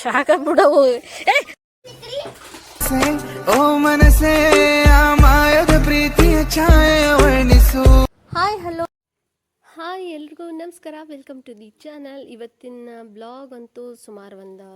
ಶಾಖ ಬಿಡವು. ಓ ಮನಸೇ ಮಾಯದ ಪ್ರೀತಿಯ ಛಾಯೆ ವರ್ಣಿಸು. ಹಾಯ್ ಹಲೋ ಹಾಯ್ ಎಲ್ರಿಗೂ ನಮಸ್ಕಾರ, ವೆಲ್ಕಮ್ ಟು ದಿ ಚಾನಲ್. ಇವತ್ತಿನ ಬ್ಲಾಗ್ ಅಂತೂ ಸುಮಾರು ಒಂದು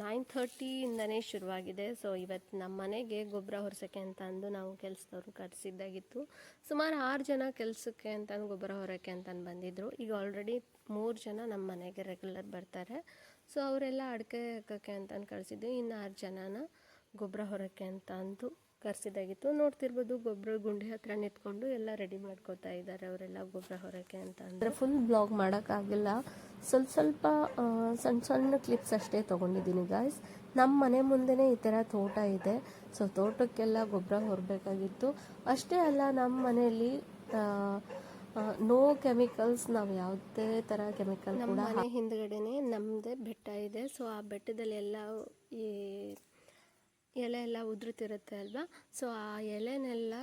9:30ಇಂದನೇ ಶುರುವಾಗಿದೆ. ಸೊ ಇವತ್ತು ನಮ್ಮ ಮನೆಗೆ ಗೊಬ್ಬರ ಹೊರಸೋಕ್ಕೆ ಅಂತ ಅಂದು ನಾವು ಕೆಲಸದವ್ರು ಕರೆಸಿದ್ದಾಗಿತ್ತು. ಸುಮಾರು 6 ಜನ ಕೆಲಸಕ್ಕೆ ಅಂತಂದು ಗೊಬ್ಬರ ಹೊರೋಕ್ಕೆ ಅಂತಂದು ಬಂದಿದ್ದರು. ಈಗ ಆಲ್ರೆಡಿ 3 ಜನ ನಮ್ಮ ಮನೆಗೆ ರೆಗ್ಯುಲರ್ ಬರ್ತಾರೆ. ಸೊ ಅವರೆಲ್ಲ ಅಡಿಕೆ ಹಾಕೋಕ್ಕೆ ಅಂತಂದು ಕಳಿಸಿದ್ವಿ. ಇನ್ನು 6 ಜನನ ಗೊಬ್ಬರ ಹೊರೋಕ್ಕೆ ಅಂತ ಅಂದು ಕರೆಸಿದಾಗಿತ್ತು. ನೋಡ್ತಿರ್ಬೋದು ಗೊಬ್ಬರ ಗುಂಡಿ ಹತ್ರ ನಿಂತ್ಕೊಂಡು ಎಲ್ಲ ರೆಡಿ ಮಾಡ್ಕೋತಾ ಇದ್ದಾರೆ ಅವರೆಲ್ಲ ಗೊಬ್ಬರ ಹೊರೋಕ್ಕೆ ಅಂತ. ಅಂದರೆ ಫುಲ್ ಬ್ಲಾಗ್ ಮಾಡೋಕ್ಕಾಗಿಲ್ಲ, ಸ್ವಲ್ಪ ಸಣ್ಣ ಸಣ್ಣ ಕ್ಲಿಪ್ಸ್ ಅಷ್ಟೇ ತೊಗೊಂಡಿದ್ದೀನಿ ಗಾಯ್ಸ್. ನಮ್ಮ ಮನೆ ಮುಂದೆನೇ ಈ ಥರ ತೋಟ ಇದೆ. ಸೊ ತೋಟಕ್ಕೆಲ್ಲ ಗೊಬ್ಬರ ಹೊರಬೇಕಾಗಿತ್ತು. ಅಷ್ಟೇ ಅಲ್ಲ, ನಮ್ಮ ಮನೆಯಲ್ಲಿ ನೋ ಕೆಮಿಕಲ್ಸ್, ನಾವು ಯಾವುದೇ ಥರ ಕೆಮಿಕಲ್ ಕೂಡ. ನಮ್ಮ ಮನೆ ಹಿಂದ್ಗಡೆನೇ ನಮ್ಮದೇ ಬೆಟ್ಟ ಇದೆ. ಸೊ ಆ ಬೆಟ್ಟದಲ್ಲಿ ಎಲ್ಲ ಈ ಎಲೆ ಎಲ್ಲ ಉದುರುತ್ತಿರುತ್ತೆ ಅಲ್ವಾ. ಸೊ ಆ ಎಲೆನೆಲ್ಲ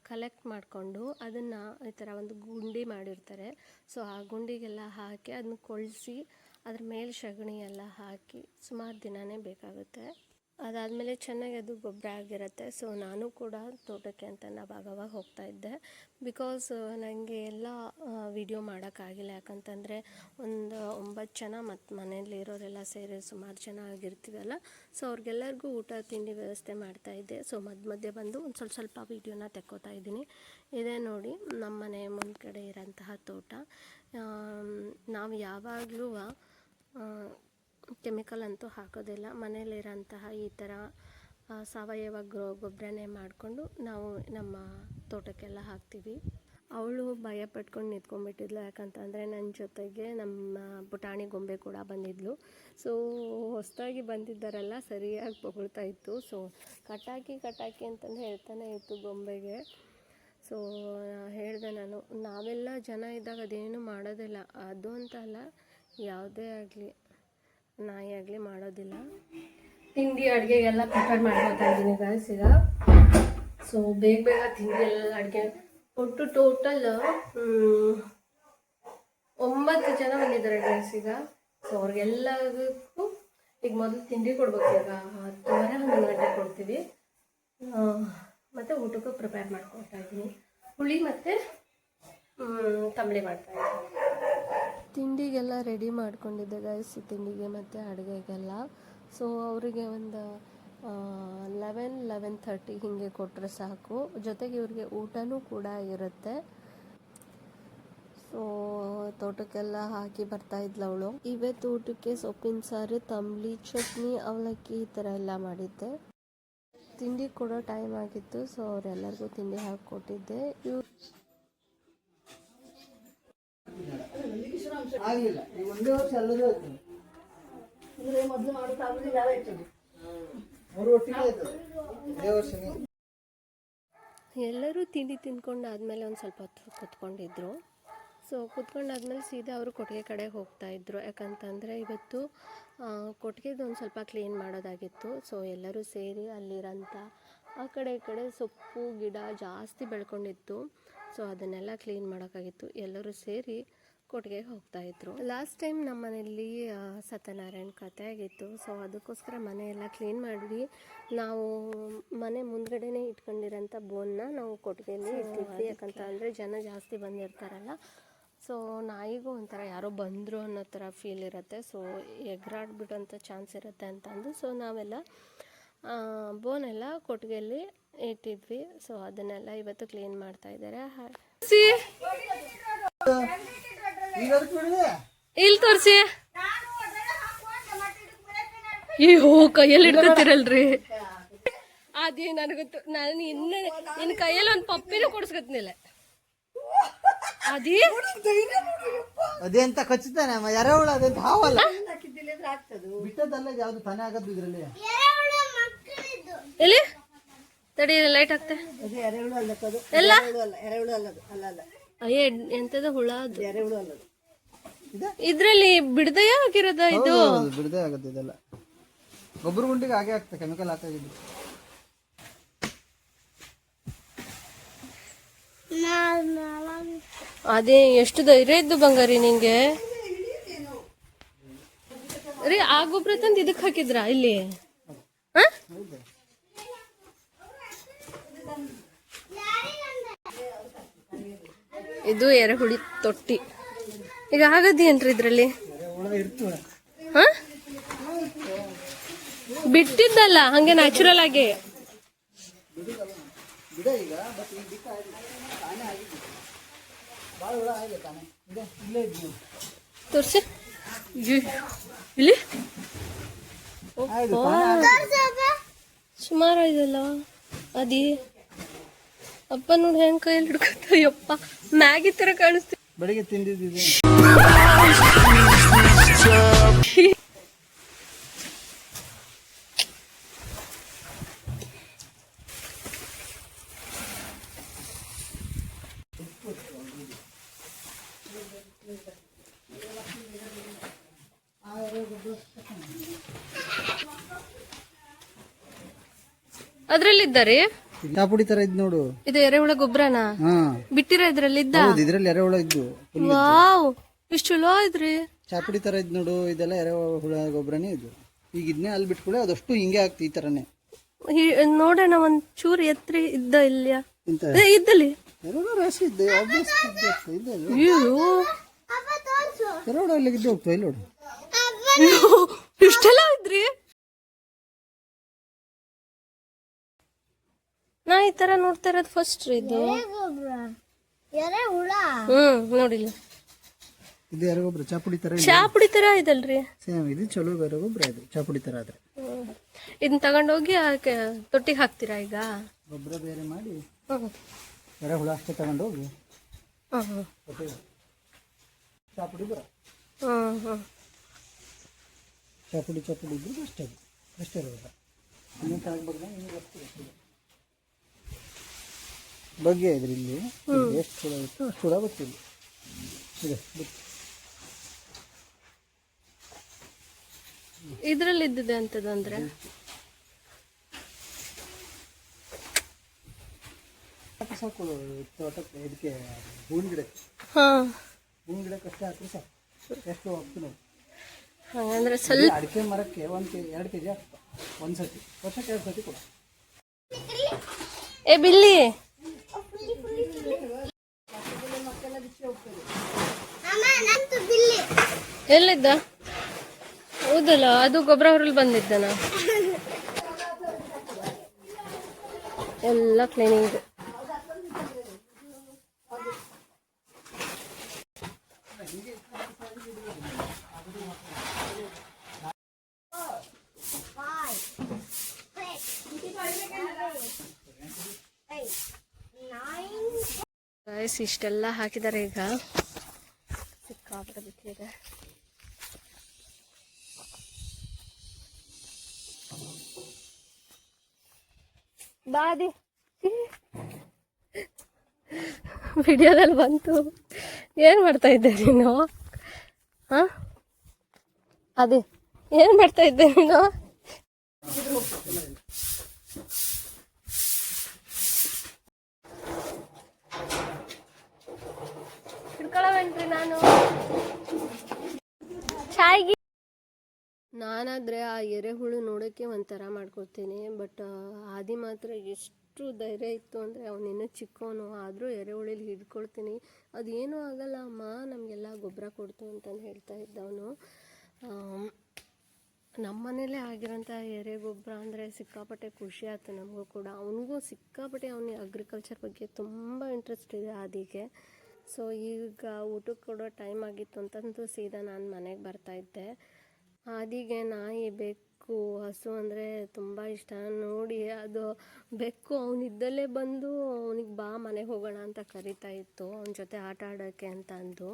ಕಲೆಕ್ಟ್ ಮಾಡಿಕೊಂಡು ಅದನ್ನು ಈ ಥರ ಒಂದು ಗುಂಡಿ ಮಾಡಿರ್ತಾರೆ. ಸೊ ಆ ಗುಂಡಿಗೆಲ್ಲ ಹಾಕಿ ಅದನ್ನ ಕೊಳಿಸಿ ಅದ್ರ ಮೇಲೆ ಸಗಣಿ ಎಲ್ಲ ಹಾಕಿ ಸುಮಾರು ದಿನವೇ ಬೇಕಾಗುತ್ತೆ. ಅದಾದಮೇಲೆ ಚೆನ್ನಾಗಿ ಅದು ಗೊಬ್ಬರ ಆಗಿರುತ್ತೆ. ಸೊ ನಾನು ಕೂಡ ತೋಟಕ್ಕೆ ಅಂತ ಆವಾಗ ಹೋಗ್ತಾ ಇದ್ದೆ. ಬಿಕಾಸ್ ನನಗೆ ಎಲ್ಲ ವಿಡಿಯೋ ಮಾಡೋಕ್ಕಾಗಿಲ್ಲ. ಯಾಕಂತಂದರೆ ಒಂದು 9 ಜನ ಮತ್ತು ಮನೆಯಲ್ಲಿರೋರೆಲ್ಲ ಸೇರಿ ಸುಮಾರು ಜನ ಆಗಿರ್ತೀವಲ್ಲ. ಸೊ ಅವ್ರಿಗೆಲ್ಲರಿಗೂ ಊಟ ತಿಂಡಿ ವ್ಯವಸ್ಥೆ ಮಾಡ್ತಾಯಿದ್ದೆ. ಸೊ ಮಧ್ಯೆ ಬಂದು ಒಂದು ಸ್ವಲ್ಪ ವೀಡಿಯೋನ ತೆಕ್ಕೋತಾ ಇದ್ದೀನಿ. ಇದೇ ನೋಡಿ ನಮ್ಮ ಮನೆ ಮುಂದ್ಗಡೆ ಇರೋಂತಹ ತೋಟ. ನಾವು ಯಾವಾಗಲೂ ಕೆಮಿಕಲ್ ಅಂತೂ ಹಾಕೋದಿಲ್ಲ. ಮನೇಲಿರೋಂತಹ ಈ ಥರ ಸಾವಯವ ಗೊಬ್ಬರನೇ ಮಾಡಿಕೊಂಡು ನಾವು ನಮ್ಮ ತೋಟಕ್ಕೆಲ್ಲ ಹಾಕ್ತೀವಿ. ಅವಳು ಭಯ ಪಟ್ಕೊಂಡು ನಿಂತ್ಕೊಂಡ್ಬಿಟ್ಟಿದ್ಲು. ಯಾಕಂತಂದರೆ ನನ್ನ ಜೊತೆಗೆ ನಮ್ಮ ಪುಟಾಣಿ ಗೊಂಬೆ ಕೂಡ ಬಂದಿದ್ಲು. ಸೊ ಹೊಸದಾಗಿ ಬಂದಿದ್ದಾರಲ್ಲ ಸರಿಯಾಗಿ ಹೊಗಳ್ತಾ ಇತ್ತು. ಸೊ ಕಟಾಕಿ ಅಂತಂದು ಹೇಳ್ತಾನೆ ಇತ್ತು ಗೊಂಬೆಗೆ. ಸೊ ಹೇಳಿದೆ ನಾನು, ನಾವೆಲ್ಲ ಜನ ಇದ್ದಾಗ ಅದೇನು ಮಾಡೋದಿಲ್ಲ. ಅದು ಅಂತ ಅಲ್ಲ, ಯಾವುದೇ ಆಗಲಿ ನಾಯಿ ಆಗಲಿ ಮಾಡೋದಿಲ್ಲ. ತಿಂಡಿ ಅಡುಗೆಗೆಲ್ಲ ಪ್ರಿಪೇರ್ ಮಾಡ್ಕೊತಾ ಇದ್ದೀನಿ ಗಾಯ್ಸ್ ಈಗ. ಸೊ ಬೇಗ ತಿಂಡಿ ಎಲ್ಲ ಅಡುಗೆ ಒಟ್ಟು ಟೋಟಲ್ 9 ಜನ ಬಂದಿದ್ದಾರೆ ಗಾಯ್ಸ್ ಈಗ. ಸೊ ಅವ್ರಿಗೆಲ್ಲದಕ್ಕೂ ಈಗ ಮೊದಲು ತಿಂಡಿ ಕೊಡ್ಬೇಕು. ಈಗ 10:30 11 ಗಂಟೆಗೆ ಕೊಡ್ತೀವಿ. ಮತ್ತು ಊಟಕ್ಕೂ ಪ್ರಿಪೇರ್ ಮಾಡ್ಕೊತಾ ಇದ್ದೀನಿ. ಹುಳಿ ಮತ್ತು ತಂಬಳಿ ಮಾಡ್ತಾಯಿದ್ದೀನಿ. ತಿಂಡಿಗೆಲ್ಲ ರೆಡಿ ಮಾಡ್ಕೊಂಡಿದ್ದೆ ಗಾಯ್ಸ್, ತಿಂಡಿಗೆ ಮತ್ತು ಅಡುಗೆಗೆಲ್ಲ. ಸೊ ಅವರಿಗೆ ಒಂದು 11:30 ಹೀಗೆ ಕೊಟ್ಟರೆ ಸಾಕು. ಜೊತೆಗೆ ಇವ್ರಿಗೆ ಊಟನೂ ಕೂಡ ಇರುತ್ತೆ. ಸೊ ತೋಟಕ್ಕೆಲ್ಲ ಹಾಕಿ ಬರ್ತಾಯಿದ್ಲು ಅವಳು. ಇವತ್ತು ಊಟಕ್ಕೆ ಸೊಪ್ಪಿನ ಸಾರು, ತಂಬಳಿ, ಚಟ್ನಿ, ಅವಲಕ್ಕಿ ಈ ಥರ ಎಲ್ಲ ಮಾಡಿದ್ದೆ. ತಿಂಡಿ ಕೊಡೋ ಟೈಮ್ ಆಗಿತ್ತು. ಸೊ ಅವರೆಲ್ಲರಿಗೂ ತಿಂಡಿ ಹಾಕಿಕೊಟ್ಟಿದ್ದೆ. ಎಲ್ಲರೂ ತಿಂಡಿ ತಿಂದ್ಕೊಂಡಾದ್ಮೇಲೆ ಒಂದು ಸ್ವಲ್ಪ ಹೊತ್ತು ಕೂತ್ಕೊಂಡಿದ್ರು. ಸೊ ಕೂತ್ಕೊಂಡಾದ್ಮೇಲೆ ಸೀದಾ ಅವರು ಕೊಟ್ಟಿಗೆ ಕಡೆ ಹೋಗ್ತಾಯಿದ್ರು. ಯಾಕಂತಂದರೆ ಇವತ್ತು ಕೊಟ್ಟಿಗೆದು ಒಂದು ಸ್ವಲ್ಪ ಕ್ಲೀನ್ ಮಾಡೋದಾಗಿತ್ತು. ಸೊ ಎಲ್ಲರೂ ಸೇರಿ ಅಲ್ಲಿರೋಂಥ ಆ ಕಡೆ ಈ ಕಡೆ ಸೊಪ್ಪು ಗಿಡ ಜಾಸ್ತಿ ಬೆಳ್ಕೊಂಡಿತ್ತು. ಸೊ ಅದನ್ನೆಲ್ಲ ಕ್ಲೀನ್ ಮಾಡೋಕ್ಕಾಗಿತ್ತು. ಎಲ್ಲರೂ ಸೇರಿ ಕೊಟ್ಟಿಗೆಗೆ ಹೋಗ್ತಾಯಿದ್ರು. ಲಾಸ್ಟ್ ಟೈಮ್ ನಮ್ಮ ಮನೆಯಲ್ಲಿ ಸತ್ಯನಾರಾಯಣ ಕಥೆ ಆಗಿತ್ತು. ಸೊ ಅದಕ್ಕೋಸ್ಕರ ಮನೆಯೆಲ್ಲ ಕ್ಲೀನ್ ಮಾಡಿ ನಾವು ಮನೆ ಮುಂದ್ಗಡೆನೇ ಇಟ್ಕೊಂಡಿರೋಂಥ ಬೋನ್ನ ನಾವು ಕೊಟ್ಟಿಗೆಯಲ್ಲಿ ಇಟ್ಟಿದ್ವಿ. ಯಾಕಂತ ಅಂದರೆ ಜನ ಜಾಸ್ತಿ ಬಂದಿರ್ತಾರಲ್ಲ. ಸೊ ನಾಯಿಗೂ ಒಂಥರ ಯಾರೋ ಬಂದರು ಅನ್ನೋ ಥರ ಫೀಲ್ ಇರುತ್ತೆ. ಸೊ ಎಗರಾಡ್ಬಿಡೋಂಥ ಚಾನ್ಸ್ ಇರುತ್ತೆ ಅಂತಂದು ಸೊ ನಾವೆಲ್ಲ ಬೋನೆಲ್ಲ ಕೊಟ್ಟಿಗೆಯಲ್ಲಿ ಇಟ್ಟಿದ್ವಿ. ಸೊ ಅದನ್ನೆಲ್ಲ ಇವತ್ತು ಕ್ಲೀನ್ ಮಾಡ್ತಾ ಇದ್ದಾರೆ. ಇಲ್ಲಿ ತೋರಿಸಿ. ಕೈಯಲ್ಲಿ ಹಿಡ್ಕೊತಿರಲ್ರಿ. ಅದೇ ನನಗೊತ್ತು. ನಾನು ಇನ್ನು ಕೈಯಲ್ಲಿ ಒಂದು ಪಪ್ಪಿನೂ ಕೊಡಿಸ್ಕೊತೀನಿಲ್ಲ. ಅದೇ ಅಂತ ಖಚಿತಾನೆ ಎರೆಹುಳ ಅದಂತ ಹಾವಲ್ಲ ಬಿಟ್ಟದಲ್ಲ, ಯಾವ್ದು ತಾನೇ ಆಗದ್ದು ಇದ್ರಲ್ಲಿ. ಎಲ್ಲಿ ತಡಿ ಲೈಟ್ ಹಾಕ್ತೆ ಎಲ್ಲ. ಅಯ್ಯ ಎಂತದ ಹುಳ ಅದು. ಇದ್ರಲ್ಲಿ ಬಿಡದೆ ಆಗಿರೋದ ಇದು. ಬಿಡದೆ ಆಗುತ್ತೆ ಇದೆಲ್ಲ. ಗೊಬ್ಬರ ಗುಂಡಿಗೆ ಹಾಗೆ ಆಗ್ತದೆ, ಕೆಮಿಕಲ್ ಹಾಕಾಗಿದ್ದು. ಅದೇ ಎಷ್ಟು ಧೈರ್ಯ ಇದ್ದು ಬಂಗಾರಿ ನಿಂಗೆ. ರೀ ಆ ಗೊಬ್ಬರ ತಂದು ಇದಕ್ಕೆ ಹಾಕಿದ್ರಾ ಇಲ್ಲಿ? ಹ? ಇದು ಎರೆಹುಳಿ ತೊಟ್ಟಿ. ಈಗ ಆಗದೇನ್ರಿ ಇದ್ರಲ್ಲಿ? ಹ? ಬಿಟ್ಟಿದ್ದಲ್ಲ ಹಂಗೆ ನ್ಯಾಚುರಲ್ ಆಗಿ. ತೋರ್ಸಿ ಇಲ್ಲಿ ಸುಮಾರು ಇದಲ್ಲ ಅದಿ. ಅಪ್ಪ ನೋಡಿ ಹೆಂಗ್ ಕೈಯಲ್ಲಿ ಹಿಡ್ಕೊತ ಯಪ್ಪ ಮ್ಯಾಗಿ ತರ ಕಾಣಿಸ್ತೀವಿ. ಬೆಳಿಗ್ಗೆ ತಿಂದಿದ್ದಿದೆ. ಅದ್ರಲ್ಲಿದ್ದಾರೆ ಚಾಪುಡಿ ತರ ಇದ್ ನೋಡು. ಇದು ಎರೆಹುಳ ಗೊಬ್ಬರನಾ? ಹಾ ಬಿಟ್ಟಿರ ಇದ್ರಲ್ಲಿದ್ದ? ಇದ್ರಲ್ಲಿ ಎರೆಹುಳ ಇದ್ದು. ವಾವ್ ಇಷ್ಟು ಚಲೋ ಇದ್ರಿ. ಚಾಪುಡಿ ತರ ಇದ್ ನೋಡು, ಇದೆಲ್ಲ ಎರೆಹುಳ ಗೊಬ್ಬರನೇ ಇದು. ಈಗ ಇದನ್ನೇ ಅಲ್ಲಿ ಬಿಟ್ಕೊಳೆ ಅದಷ್ಟು ಹಿಂಗೆ ಆಗ್ತಿ ಈ ತರನೇ. ನೋಡೋಣ ಒಂದ್ ಚೂರು ಎತ್ರಿ ಇದ್ದ ಇಲ್ಯ ಇದ್ದಲ್ಲಿ ಎರೆಹುಳ ರಾಶಿ ಇದ್ದೆ ಎರೆಹುಳ ಅಲ್ಲಿ ಇದ್ದು ಹೋಗ್ತಾ ಇಲ್ಲಿ ನೋಡು. ಇಷ್ಟೆಲ್ಲ ಇದ್ರಿ. ನಾ ಈ ತರ ನೋಡ್ತಾ ಇರೋದು ಫಸ್ಟ್ ರೀ ಇದು. ನೋಡಿಲ್ಲ ಇದು ಎರೆಗೊಬ್ಬರ ಚಾಪುಡಿ ತರ ಚಾಪುಡಿ ತರ ಇದಲ್ರಿ. ಸೇಮ್ ಇದು ಚಲೋ ಎರೆಗೊಬ್ಬರ ಇದು ಚಾಪುಡಿ ತರ ಆದ್ರೆ. ಇದನ್ನ ತಗೊಂಡೋಗಿ ತೊಟ್ಟಿಗೆ ಹಾಕ್ತೀರಾ ಈಗ? ಗೊಬ್ಬರ ಬೇರೆ ಮಾಡಿ ಎರೆಹುಳ ಅಷ್ಟೇ ತಗೊಂಡೋಗಿ ಚಾಪುಡಿ ಬರ ಚಾಪುಡಿ ಇದ್ರು ಅಷ್ಟೇ ಅಷ್ಟೇ ಇರೋದ. ಇನ್ನೂ ತಗೊಂಡು ಬಗ್ಗೆ ಇದ್ರಿ ಇಲ್ಲಿ ಎಷ್ಟು ಹುಳ ಇತ್ತು ಅಷ್ಟು ಹುಳ ಗೊತ್ತಿಲ್ಲ. ಇದ್ರಲ್ಲಿ ಇದ್ದಿದೆ ಅಂತದಂದ್ರೆ ಸಾಕು ತೋಟಕ್ಕೆ ಇದಕ್ಕೆ ಹೂವಿನ ಗಿಡಕ್ಕೆ ಹೂವಿನ ಗಿಡಕ್ಕೆ ಅಷ್ಟೇ ಹಾಕ್ರಿ ಸಾಕು. ಎಷ್ಟು ಹೋಗ್ತು ನಾವು ಹಂಗಂದ್ರೆ ಸ್ವಲ್ಪ ಅಡಿಕೆ ಮರಕ್ಕೆ 2 kg ಹಾಕ್ತ ಒಂದ್ಸತಿ, ವರ್ಷಕ್ಕೆ 2 ಸತಿ ಕೊಡ. ಏ ಬಿಲ್ಲಿ ಎಲ್ಲಿದ್ದ? ಹೌದಲ್ಲ ಅದು ಗೊಬ್ಬರ ಹೊರಲ್ ಬಂದಿದ್ದನ. ಎಲ್ಲ ಕ್ಲೀನಿಂಗ್. ಇಷ್ಟೆಲ್ಲ ಹಾಕಿದ್ದಾರೆ ಈಗ. ಸಿಕ್ಕಾಪಟ್ಟೆ ಬಿಟ್ಟಿದೆ. ಬಾದಿ ವಿಡಿಯೋದಲ್ಲಿ ಬಂತು. ಏನ್ ಮಾಡ್ತಾ ಇದ್ದೆ ನೀನು? ಹ ಅದೇ ಏನ್ ಮಾಡ್ತಾ ಇದ್ದೆ ನೀನು? ಹಿಡ್ಕೊಳ್ಳೋವೇನ್ರಿ ನಾನು ಚಾಯ್ಗಿ. ನಾನಾದರೆ ಆ ಎರೆಹುಳು ನೋಡೋಕ್ಕೆ ಒಂಥರ ಮಾಡ್ಕೊಳ್ತೀನಿ. ಬಟ್ ಆದಿ ಮಾತ್ರ ಎಷ್ಟು ಧೈರ್ಯ ಇತ್ತು ಅಂದರೆ, ಅವನಿನ್ನೂ ಚಿಕ್ಕವನು ಆದರೂ ಎರೆಹುಳಲ್ಲಿ ಹಿಡ್ಕೊಳ್ತೀನಿ, ಅದೇನೂ ಆಗಲ್ಲ ಅಮ್ಮ ನಮಗೆಲ್ಲ ಗೊಬ್ಬರ ಕೊಡ್ತು ಅಂತಂದು ಹೇಳ್ತಾ ಇದ್ದವನು. ನಮ್ಮ ಮನೇಲೇ ಆಗಿರೋಂಥ ಎರೆ ಗೊಬ್ಬರ ಅಂದರೆ ಸಿಕ್ಕಾಪಟ್ಟೆ ಖುಷಿ ಆಯ್ತು ನಮಗೂ ಕೂಡ. ಅವನಿಗೂ ಸಿಕ್ಕಾಪಟ್ಟೆ ಅವನಿಗೆ ಅಗ್ರಿಕಲ್ಚರ್ ಬಗ್ಗೆ ತುಂಬ ಇಂಟ್ರೆಸ್ಟ್ ಇದೆ ಆದಿಗೆ. ಸೊ ಈಗ ಊಟಕ್ಕೆ ಕೊಡೋ ಟೈಮ್ ಆಗಿತ್ತು ಅಂತಂದು ಸೀದಾ ನಾನು ಮನೆಗೆ ಬರ್ತಾಯಿದ್ದೆ. ಆದಿಗೆ ನಾಯಿ, ಬೆಕ್ಕು, ಹಸು ಅಂದರೆ ತುಂಬ ಇಷ್ಟ. ನೋಡಿ ಅದು ಬೆಕ್ಕು ಅವನಿದ್ದಲ್ಲೇ ಬಂದು ಅವನಿಗೆ ಬಾ ಮನೆಗೆ ಹೋಗೋಣ ಅಂತ ಕರಿತಾ ಇತ್ತು, ಅವನ ಜೊತೆ ಆಟ ಆಡೋಕ್ಕೆ ಅಂತ ಅಂದು.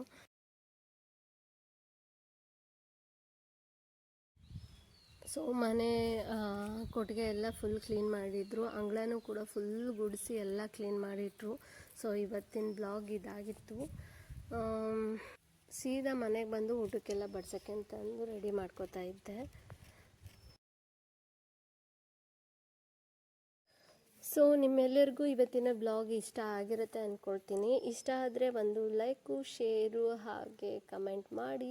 ಸೊ ಮನೆ ಕೊಟ್ಟಿಗೆ ಎಲ್ಲ ಫುಲ್ ಕ್ಲೀನ್ ಮಾಡಿದರು, ಅಂಗಳನೂ ಕೂಡ ಫುಲ್ ಗುಡಿಸಿ ಎಲ್ಲ ಕ್ಲೀನ್ ಮಾಡಿಟ್ರು. ಸೊ ಇವತ್ತಿನ ಬ್ಲಾಗ್ ಇದಾಗಿತ್ತು. ಸೀದಾ ಮನೆಗೆ ಬಂದು ಊಟಕ್ಕೆಲ್ಲ ಬಡ್ಸೋಕ್ಕೆ ಅಂತಂದು ರೆಡಿ ಮಾಡ್ಕೋತಾ ಇದ್ದೆ. ಸೊ ನಿಮ್ಮೆಲ್ಲರಿಗೂ ಇವತ್ತಿನ ಬ್ಲಾಗ್ ಇಷ್ಟ ಆಗಿರುತ್ತೆ ಅಂದ್ಕೊಳ್ತೀನಿ. ಇಷ್ಟ ಆದರೆ ಒಂದು ಲೈಕು, ಶೇರು ಹಾಗೆ ಕಮೆಂಟ್ ಮಾಡಿ.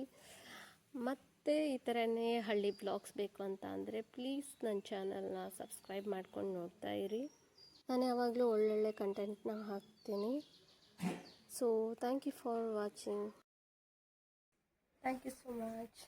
ಮತ್ತು ಈ ಥರನೇ ಹಳ್ಳಿ ಬ್ಲಾಗ್ಸ್ ಬೇಕು ಅಂತ ಅಂದರೆ ಪ್ಲೀಸ್ ನನ್ನ ಚಾನಲ್ನ ಸಬ್ಸ್ಕ್ರೈಬ್ ಮಾಡ್ಕೊಂಡು ನೋಡ್ತಾ ಇರಿ. ನಾನು ಯಾವಾಗಲೂ ಒಳ್ಳೊಳ್ಳೆ ಕಂಟೆಂಟ್ನ ಹಾಕ್ತೀನಿ. So thank you for watching. Thank you so much.